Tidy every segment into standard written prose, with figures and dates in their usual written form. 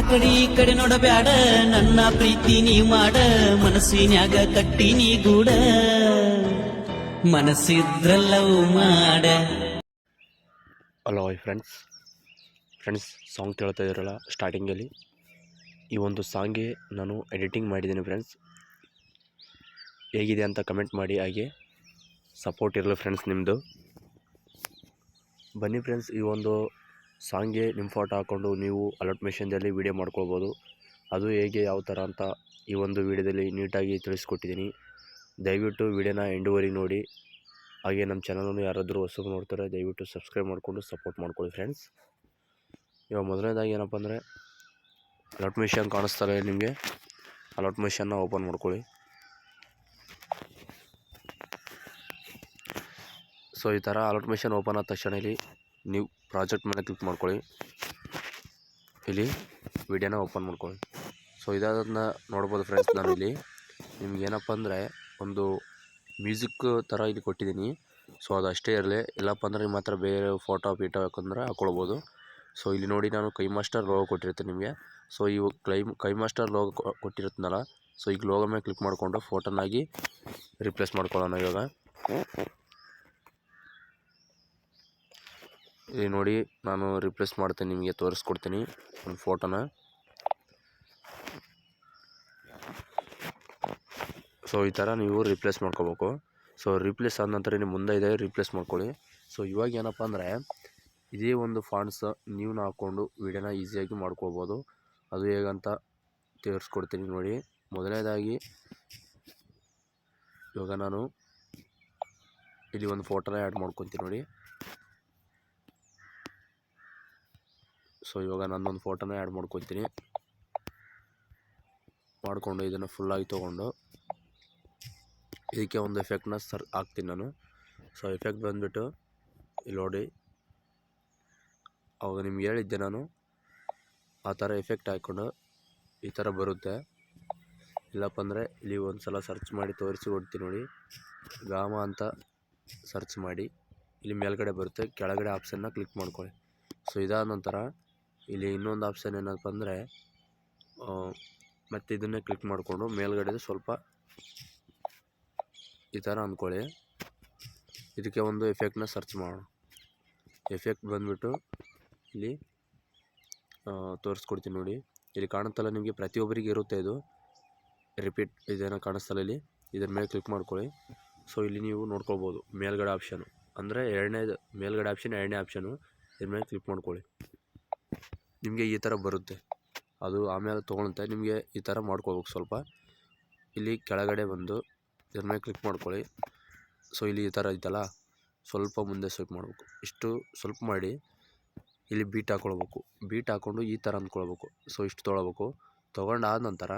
ಕಡೆ ಈ ಕಡೆ ನೋಡಬ್ಯಾಡ ನನ್ನ ಪ್ರೀತಿ ನೀ ಮಾಡ ಮನಸ್ಸಿನ್ಯಾಗ ಕಟ್ಟಿ ನೀ ಗೂಡ ಮನಸ್ಸಿದ್ರಲ್ಲವು ಮಾಡ. ಹಲೋ ಫ್ರೆಂಡ್ಸ್ ಸಾಂಗ್ ಕೇಳ್ತಾ ಇದ್ದೀರಲ್ಲ ಸ್ಟಾರ್ಟಿಂಗಲ್ಲಿ, ಈ ಒಂದು ಸಾಂಗ್ಗೆ ನಾನು ಎಡಿಟಿಂಗ್ ಮಾಡಿದ್ದೀನಿ ಫ್ರೆಂಡ್ಸ್. ಹೇಗಿದೆ ಅಂತ ಕಮೆಂಟ್ ಮಾಡಿ, ಹಾಗೆ ಸಪೋರ್ಟ್ ಇರಲಿ ಫ್ರೆಂಡ್ಸ್ ನಿಮ್ಮದು. ಬನ್ನಿ ಫ್ರೆಂಡ್ಸ್, ಈ ಒಂದು ಸಾಂಗ್ಗೆ ನಿಮ್ಮ ಫೋಟೋ ಹಾಕ್ಕೊಂಡು ನೀವು ಅಲರ್ಟ್ ಮೆಷನ್ದಲ್ಲಿ ವೀಡಿಯೋ ಮಾಡ್ಕೊಳ್ಬೋದು. ಅದು ಹೇಗೆ ಯಾವ ಥರ ಅಂತ ಈ ಒಂದು ವೀಡಿಯೋದಲ್ಲಿ ನೀಟಾಗಿ ತಿಳಿಸ್ಕೊಟ್ಟಿದ್ದೀನಿ. ದಯವಿಟ್ಟು ವೀಡಿಯೋನ ಎಂಡುವರೆಗೆ ನೋಡಿ. ಹಾಗೆ ನಮ್ಮ ಚಾನಲನ್ನು ಯಾರಾದರೂ ಹೊಸಬರು ನೋಡ್ತಾರೆ ದಯವಿಟ್ಟು ಸಬ್ಸ್ಕ್ರೈಬ್ ಮಾಡಿಕೊಂಡು ಸಪೋರ್ಟ್ ಮಾಡ್ಕೊಳ್ಳಿ ಫ್ರೆಂಡ್ಸ್. ಇವಾಗ ಮೊದಲನೇದಾಗಿ ಏನಪ್ಪ ಅಂದರೆ, ಅಲರ್ಟ್ ಮೆಷನ್ ಕಾಣಿಸ್ತಾರೆ ನಿಮಗೆ, ಅಲರ್ಟ್ ಮೆಷನ್ನ ಓಪನ್ ಮಾಡ್ಕೊಳ್ಳಿ. ಸೊ ಈ ಥರ ಅಲರ್ಟ್ ಮೆಷನ್ ಓಪನ್ ಆದ ತಕ್ಷಣ ಇಲ್ಲಿ ನೀವು ಪ್ರಾಜೆಕ್ಟ್ ಮೇಲೆ ಕ್ಲಿಕ್ ಮಾಡ್ಕೊಳ್ಳಿ. ಇಲ್ಲಿ ವಿಡಿಯೋನ ಓಪನ್ ಮಾಡ್ಕೊಳ್ಳಿ. ಸೊ ಇದಾದನ್ನ ನೋಡ್ಬೋದು ಫ್ರೆಂಡ್ಸ್. ನಾನು ಇಲ್ಲಿ ನಿಮ್ಗೇನಪ್ಪ ಅಂದರೆ ಒಂದು ಮ್ಯೂಸಿಕ್ ಥರ ಇಲ್ಲಿ ಕೊಟ್ಟಿದ್ದೀನಿ. ಸೊ ಅದು ಅಷ್ಟೇ ಇರಲಿ, ಇಲ್ಲಪ್ಪ ಅಂದರೆ ನಿಮ್ಮ ಹತ್ರ ಬೇರೆ ಫೋಟೋ ಯಾಕಂದರೆ ಹಾಕ್ಕೊಳ್ಬೋದು. ಸೊ ಇಲ್ಲಿ ನೋಡಿ, ನಾನು ಕೈ ಮಾಸ್ಟರ್ ಲೋಗೋ ಕೊಟ್ಟಿರುತ್ತೆ ನಿಮಗೆ. ಸೊ ಇವು ಕೈ ಮಾಸ್ಟರ್ ಲೋಗೋ ಕೊಟ್ಟಿರುತ್ತಲ್ಲ, ಸೊ ಈಗ ಲೋಗೋ ಮೇಲೆ ಕ್ಲಿಕ್ ಮಾಡಿಕೊಂಡು ಫೋಟೋನಾಗಿ ರಿಪ್ಲೇಸ್ ಮಾಡ್ಕೊಳ್ಳೋಣ. ಇವಾಗ ಇಲ್ಲಿ ನೋಡಿ, ನಾನು ರಿಪ್ಲೇಸ್ ಮಾಡ್ತೀನಿ, ನಿಮಗೆ ತೋರಿಸ್ಕೊಡ್ತೀನಿ ಒಂದು ಫೋಟೋನ. ಸೊ ಈ ಥರ ನೀವು ರಿಪ್ಲೇಸ್ ಮಾಡ್ಕೋಬೇಕು. ಸೊ ರಿಪ್ಲೇಸ್ ಆದ ನಂತರ ನಿಮ್ಮ ಮುಂದೆ ಇದೆ ರಿಪ್ಲೇಸ್ ಮಾಡ್ಕೊಳ್ಳಿ. ಸೊ ಇವಾಗ ಏನಪ್ಪ ಅಂದರೆ, ಇದೇ ಒಂದು ಫಾಂಟ್ಸ್ ನೀವು ಹಾಕ್ಕೊಂಡು ವೀಡಿಯೋನ ಈಸಿಯಾಗಿ ಮಾಡ್ಕೊಳ್ಬೋದು. ಅದು ಹೇಗಂತ ತೋರಿಸ್ಕೊಡ್ತೀನಿ ನೋಡಿ. ಮೊದಲನೇದಾಗಿ ಇವಾಗ ನಾನು ಇಲ್ಲಿ ಒಂದು ಫೋಟೋನ ಆ್ಯಡ್ ಮಾಡ್ಕೊತೀನಿ ನೋಡಿ. ಸೊ ಇವಾಗ ನನ್ನೊಂದು ಫೋಟೋನ ಆ್ಯಡ್ ಮಾಡ್ಕೊತೀನಿ. ಮಾಡಿಕೊಂಡು ಇದನ್ನು ಫುಲ್ಲಾಗಿ ತೊಗೊಂಡು ಇದಕ್ಕೆ ಒಂದು ಎಫೆಕ್ಟ್ನ ಹಾಕ್ತೀನಿ ನಾನು. ಸೊ ಎಫೆಕ್ಟ್ ಬಂದುಬಿಟ್ಟು ಇಲ್ಲಿ ನೋಡಿ, ಅವಾಗ ನಿಮ್ಗೆ ಹೇಳಿದ್ದೆ ನಾನು, ಆ ಥರ ಎಫೆಕ್ಟ್ ಹಾಕ್ಕೊಂಡು ಈ ಥರ ಬರುತ್ತೆ. ಇಲ್ಲಪ್ಪ ಅಂದರೆ ಇಲ್ಲಿ ಒಂದು ಸಲ ಸರ್ಚ್ ಮಾಡಿ ತೋರಿಸಿ ಕೊಡ್ತೀನಿ ನೋಡಿ. ಗಾಮ ಅಂತ ಸರ್ಚ್ ಮಾಡಿ ಇಲ್ಲಿ ಮೇಲ್ಗಡೆ ಬರುತ್ತೆ, ಕೆಳಗಡೆ ಆಪ್ಷನ್ನ ಕ್ಲಿಕ್ ಮಾಡ್ಕೊಳ್ಳಿ. ಸೊ ಇದಾದ ನಂತರ ಇಲ್ಲಿ ಇನ್ನೊಂದು ಆಪ್ಷನ್ ಏನಪ್ಪ ಅಂದರೆ, ಮತ್ತು ಇದನ್ನೇ ಕ್ಲಿಕ್ ಮಾಡಿಕೊಂಡು ಮೇಲ್ಗಡೆ ಸ್ವಲ್ಪ ಈ ಥರ ಅಂದ್ಕೊಳ್ಳಿ. ಇದಕ್ಕೆ ಒಂದು ಎಫೆಕ್ಟ್ನ ಸರ್ಚ್ ಮಾಡೋಣ. ಎಫೆಕ್ಟ್ ಬಂದುಬಿಟ್ಟು ಇಲ್ಲಿ ತೋರಿಸ್ಕೊಡ್ತೀನಿ ನೋಡಿ. ಇಲ್ಲಿ ಕಾಣುತ್ತಲ್ಲ ನಿಮಗೆ, ಪ್ರತಿಯೊಬ್ಬರಿಗೆ ಇರುತ್ತೆ ಇದು ರಿಪೀಟ್. ಇದೇನೋ ಕಾಣಿಸ್ತಲ್ಲ ಇಲ್ಲಿ, ಇದ್ರ ಮೇಲೆ ಕ್ಲಿಕ್ ಮಾಡ್ಕೊಳ್ಳಿ. ಸೊ ಇಲ್ಲಿ ನೀವು ನೋಡ್ಕೊಳ್ಬೋದು ಮೇಲ್ಗಡೆ ಆಪ್ಷನು, ಅಂದರೆ ಮೇಲ್ಗಡೆ ಆಪ್ಷನ್ ಎರಡನೇ ಆಪ್ಷನು. ಇದ್ರ ಮೇಲೆ ಕ್ಲಿಕ್ ಮಾಡ್ಕೊಳ್ಳಿ. ನಿಮಗೆ ಈ ಥರ ಬರುತ್ತೆ. ಅದು ಆಮೇಲೆ ತೊಗೊಳುತ್ತೆ. ನಿಮಗೆ ಈ ಥರ ಮಾಡ್ಕೋಬೇಕು. ಸ್ವಲ್ಪ ಇಲ್ಲಿ ಕೆಳಗಡೆ ಬಂದು ಇದ್ರ ಮೇಲೆ ಕ್ಲಿಕ್ ಮಾಡ್ಕೊಳ್ಳಿ. ಸೊ ಇಲ್ಲಿ ಈ ಥರ ಐತಲ್ಲ, ಸ್ವಲ್ಪ ಮುಂದೆ ಸ್ವೈಪ್ ಮಾಡಬೇಕು. ಇಷ್ಟು ಸ್ವಲ್ಪ ಮಾಡಿ ಇಲ್ಲಿ ಬೀಟ್ ಹಾಕ್ಕೊಳ್ಬೇಕು. ಬೀಟ್ ಹಾಕ್ಕೊಂಡು ಈ ಥರ ಅಂದ್ಕೊಳ್ಬೇಕು. ಸೊ ಇಷ್ಟು ತೊಗೊಳ್ಬೇಕು. ತೊಗೊಂಡಾದ ನಂತರ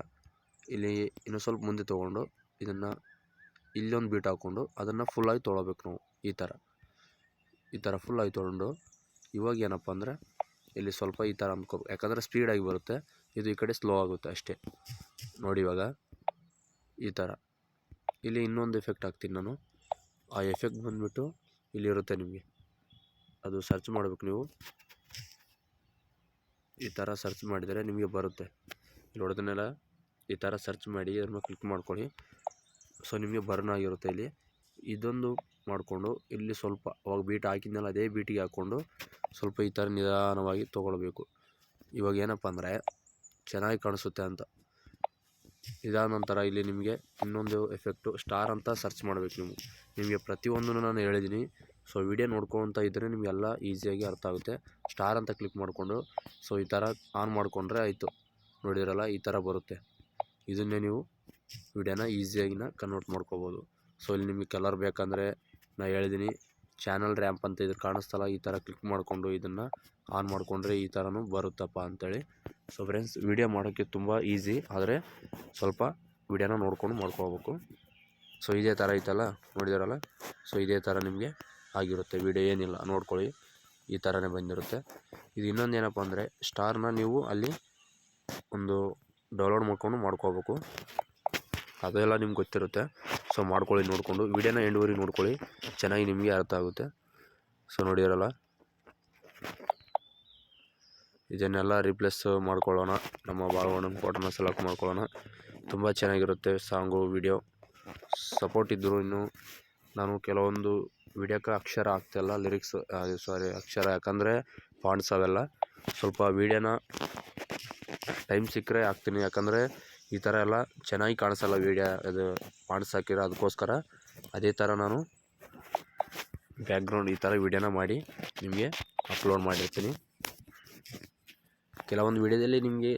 ಇಲ್ಲಿ ಇನ್ನೂ ಸ್ವಲ್ಪ ಮುಂದೆ ತೊಗೊಂಡು ಇದನ್ನು ಇಲ್ಲೊಂದು ಬೀಟ್ ಹಾಕ್ಕೊಂಡು ಅದನ್ನು ಫುಲ್ಲಾಗಿ ತೊಗೊಳ್ಬೇಕು ನಾವು. ಈ ಥರ ಫುಲ್ಲಾಗಿ ತೊಗೊಂಡು ಇವಾಗ ಏನಪ್ಪ ಅಂದರೆ ಇಲ್ಲಿ ಸ್ವಲ್ಪ ಈ ಥರ ಅಂದ್ಕೋಬೇಕು. ಯಾಕಂದರೆ ಸ್ಪೀಡಾಗಿ ಬರುತ್ತೆ, ಇದು ಈ ಕಡೆ ಸ್ಲೋ ಆಗುತ್ತೆ ಅಷ್ಟೇ ನೋಡಿ. ಇವಾಗ ಈ ಥರ ಇಲ್ಲಿ ಇನ್ನೊಂದು ಎಫೆಕ್ಟ್ ಹಾಕ್ತೀನಿ ನಾನು. ಆ ಎಫೆಕ್ಟ್ ಬಂದುಬಿಟ್ಟು ಇಲ್ಲಿರುತ್ತೆ ನಿಮಗೆ, ಅದು ಸರ್ಚ್ ಮಾಡಬೇಕು ನೀವು. ಈ ಥರ ಸರ್ಚ್ ಮಾಡಿದರೆ ನಿಮಗೆ ಬರುತ್ತೆ. ಇಲ್ಲಿ ಹೊಡೆದನ್ನೆಲ್ಲ ಈ ಥರ ಸರ್ಚ್ ಮಾಡಿ ಅದನ್ನು ಕ್ಲಿಕ್ ಮಾಡ್ಕೊಳ್ಳಿ. ಸೊ ನಿಮಗೆ ಬರ್ನ್ ಆಗಿರುತ್ತೆ ಇಲ್ಲಿ. ಇದೊಂದು ಮಾಡಿಕೊಂಡು ಇಲ್ಲಿ ಸ್ವಲ್ಪ ಅವಾಗ ಬೀಟ್ ಹಾಕಿದ್ಮೇಲೆ ಅದೇ ಬೀಟಿಗೆ ಹಾಕ್ಕೊಂಡು ಸ್ವಲ್ಪ ಈ ಥರ ನಿಧಾನವಾಗಿ ತೊಗೊಳ್ಬೇಕು. ಇವಾಗ ಏನಪ್ಪ ಅಂದರೆ ಚೆನ್ನಾಗಿ ಕಾಣಿಸುತ್ತೆ ಅಂತ. ಇದಾದ ನಂತರ ಇಲ್ಲಿ ನಿಮಗೆ ಇನ್ನೊಂದು ಎಫೆಕ್ಟು ಸ್ಟಾರ್ ಅಂತ ಸರ್ಚ್ ಮಾಡಬೇಕು ನೀವು. ನಿಮಗೆ ಪ್ರತಿಯೊಂದನ್ನು ನಾನು ಹೇಳಿದ್ದೀನಿ. ಸೊ ವಿಡಿಯೋ ನೋಡ್ಕೊತ ಇದ್ದರೆ ನಿಮಗೆಲ್ಲ ಈಸಿಯಾಗಿ ಅರ್ಥ ಆಗುತ್ತೆ. ಸ್ಟಾರ್ ಅಂತ ಕ್ಲಿಕ್ ಮಾಡಿಕೊಂಡು ಸೊ ಈ ಥರ ಆನ್ ಮಾಡಿಕೊಂಡ್ರೆ ಆಯಿತು. ನೋಡಿದ್ರಲ್ಲ, ಈ ಥರ ಬರುತ್ತೆ. ಇದನ್ನೇ ನೀವು ವಿಡಿಯೋನ ಈಸಿಯಾಗಿನ ಕನ್ವರ್ಟ್ ಮಾಡ್ಕೋಬೋದು. ಸೊ ಇಲ್ಲಿ ನಿಮಗೆ ಕಲರ್ ಬೇಕಂದರೆ ನಾನು ಹೇಳಿದ್ದೀನಿ, ಚಾನಲ್ ರ್ಯಾಂಪ್ ಅಂತ ಇದು ಕಾಣಿಸ್ತಲ್ಲ, ಈ ಥರ ಕ್ಲಿಕ್ ಮಾಡಿಕೊಂಡು ಇದನ್ನು ಆನ್ ಮಾಡಿಕೊಂಡ್ರೆ ಈ ಥರನೂ ಬರುತ್ತಪ್ಪ ಅಂಥೇಳಿ. ಸೊ ಫ್ರೆಂಡ್ಸ್, ವಿಡಿಯೋ ಮಾಡೋಕ್ಕೆ ತುಂಬ ಈಸಿ, ಆದರೆ ಸ್ವಲ್ಪ ವಿಡಿಯೋನ ನೋಡ್ಕೊಂಡು ಮಾಡ್ಕೋಬೇಕು. ಸೊ ಇದೇ ಥರ ಐತಲ್ಲ, ನೋಡಿದಾರಲ್ಲ. ಸೊ ಇದೇ ಥರ ನಿಮಗೆ ಆಗಿರುತ್ತೆ ವಿಡಿಯೋ, ಏನಿಲ್ಲ ನೋಡ್ಕೊಳ್ಳಿ, ಈ ಥರನೇ ಬಂದಿರುತ್ತೆ. ಇದು ಇನ್ನೊಂದು ಏನಪ್ಪ ಅಂದರೆ, ಸ್ಟಾರ್ನ ನೀವು ಅಲ್ಲಿ ಒಂದು ಡೌನ್ಲೋಡ್ ಮಾಡ್ಕೋಬೇಕು. ಅದೆಲ್ಲ ನಿಮ್ಗೆ ಗೊತ್ತಿರುತ್ತೆ. ಸೊ ಮಾಡ್ಕೊಳ್ಳಿ, ನೋಡಿಕೊಂಡು ವಿಡಿಯೋನ ಎಂಡ್ವರೆಗೆ ನೋಡ್ಕೊಳ್ಳಿ, ಚೆನ್ನಾಗಿ ನಿಮಗೆ ಅರ್ಥ ಆಗುತ್ತೆ. ಸೊ ನೋಡಿರಲ್ಲ, ಇದನ್ನೆಲ್ಲ ರೀಪ್ಲೇಸ್ ಮಾಡ್ಕೊಳ್ಳೋಣ. ನಮ್ಮ ಬಾಳವಣ್ಣನ ಫೋಟೋನ ಸೆಲೆಕ್ಟ್ ಮಾಡ್ಕೊಳ್ಳೋಣ. ತುಂಬ ಚೆನ್ನಾಗಿರುತ್ತೆ ಸಾಂಗು ವಿಡಿಯೋ. ಸಪೋರ್ಟ್ ಇದ್ದರು ಇನ್ನು ನಾನು ಕೆಲವೊಂದು ವಿಡಿಯೋಕ್ಕೆ ಅಕ್ಷರ ಆಗ್ತಾಯಿಲ್ಲ, ಲಿರಿಕ್ಸ್ ಅಕ್ಷರ, ಯಾಕಂದರೆ ಫಾಂಟ್ಸ್ ಅವೆಲ್ಲ ಸ್ವಲ್ಪ ವೀಡಿಯೋನ ಟೈಮ್ ಸಿಕ್ಕರೆ ಹಾಕ್ತೀನಿ. ಯಾಕಂದರೆ ಈ ಥರ ಎಲ್ಲ ಚೆನ್ನಾಗಿ ಕಾಣಿಸಲ್ಲ ವೀಡಿಯೋ, ಅದು ಫಾಂಟ್ಸ್ ಹಾಕಿರೋ ಅದಕ್ಕೋಸ್ಕರ ಅದೇ ಥರ ನಾನು ಬ್ಯಾಕ್ಗ್ರೌಂಡ್ ಈ ಥರ ವೀಡಿಯೋನ ಮಾಡಿ ನಿಮಗೆ ಅಪ್ಲೋಡ್ ಮಾಡಿರ್ತೀನಿ. ಕೆಲವೊಂದು ವೀಡಿಯೋದಲ್ಲಿ ನಿಮಗೆ